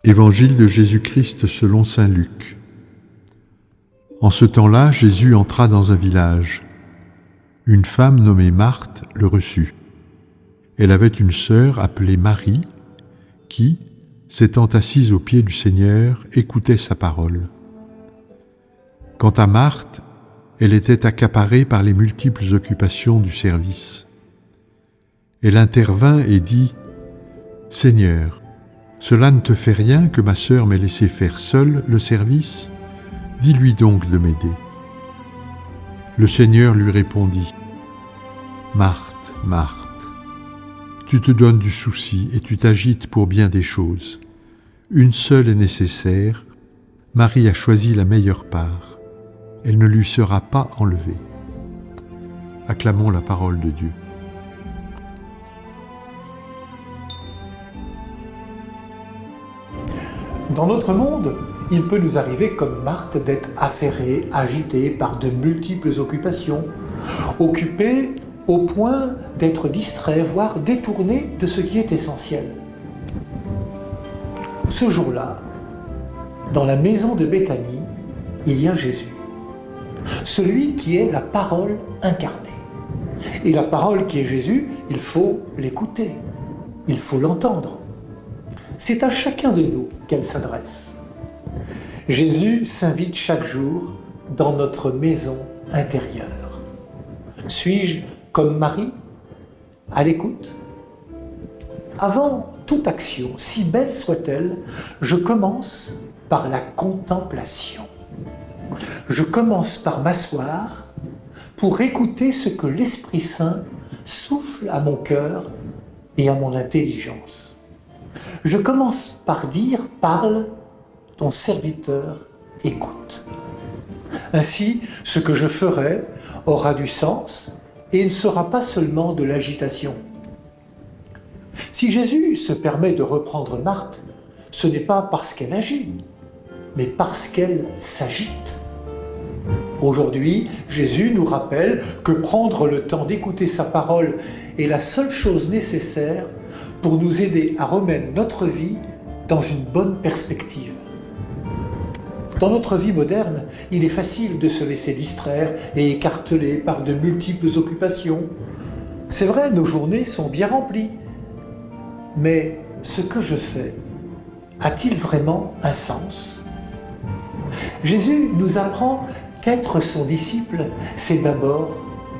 Évangile de Jésus-Christ selon saint Luc. En ce temps-là, Jésus entra dans un village. Une femme nommée Marthe le reçut. Elle avait une sœur appelée Marie qui, s'étant assise aux pieds du Seigneur, écoutait sa parole. Quant à Marthe, elle était accaparée par les multiples occupations du service. Elle intervint et dit : « Seigneur, cela ne te fait rien que ma sœur m'ait laissé faire seule le service ? Dis-lui donc de m'aider. » Le Seigneur lui répondit : « Marthe, Marthe, tu te donnes du souci et tu t'agites pour bien des choses. Une seule est nécessaire. Marie a choisi la meilleure part. Elle ne lui sera pas enlevée. » Acclamons la parole de Dieu. Dans notre monde, il peut nous arriver comme Marthe d'être affairés, agités par de multiples occupations, occupés au point d'être distraits, voire détournés de ce qui est essentiel. Ce jour-là, dans la maison de Béthanie, il y a Jésus, celui qui est la parole incarnée. Et la parole qui est Jésus, il faut l'écouter, il faut l'entendre. C'est à chacun de nous qu'elle s'adresse. Jésus s'invite chaque jour dans notre maison intérieure. Suis-je comme Marie, à l'écoute ? Avant toute action, si belle soit-elle, je commence par la contemplation. Je commence par m'asseoir pour écouter ce que l'Esprit Saint souffle à mon cœur et à mon intelligence. Je commence par dire « Parle, ton serviteur écoute ». Ainsi, ce que je ferai aura du sens et ne sera pas seulement de l'agitation. Si Jésus se permet de reprendre Marthe, ce n'est pas parce qu'elle agit, mais parce qu'elle s'agite. Aujourd'hui, Jésus nous rappelle que prendre le temps d'écouter sa parole est la seule chose nécessaire pour nous aider à remettre notre vie dans une bonne perspective. Dans notre vie moderne, il est facile de se laisser distraire et écarteler par de multiples occupations. C'est vrai, nos journées sont bien remplies. Mais ce que je fais, a-t-il vraiment un sens ? Jésus nous apprend qu'être son disciple, c'est d'abord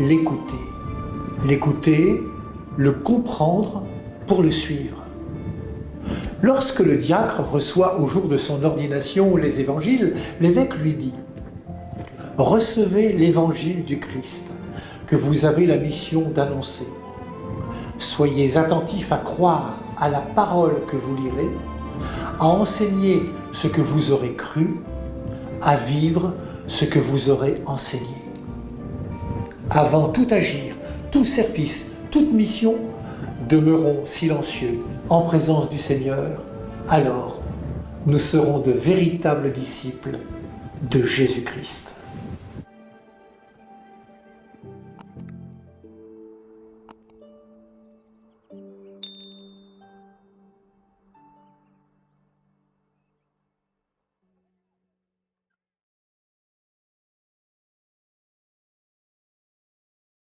l'écouter. L'écouter, le comprendre pour le suivre. Lorsque le diacre reçoit au jour de son ordination les évangiles, l'évêque lui dit : « Recevez l'évangile du Christ que vous avez la mission d'annoncer. Soyez attentifs à croire à la parole que vous lirez, à enseigner ce que vous aurez cru, à vivre ce que vous aurez enseigné. Avant tout agir, tout service, toute mission, demeurons silencieux en présence du Seigneur, alors nous serons de véritables disciples de Jésus-Christ. »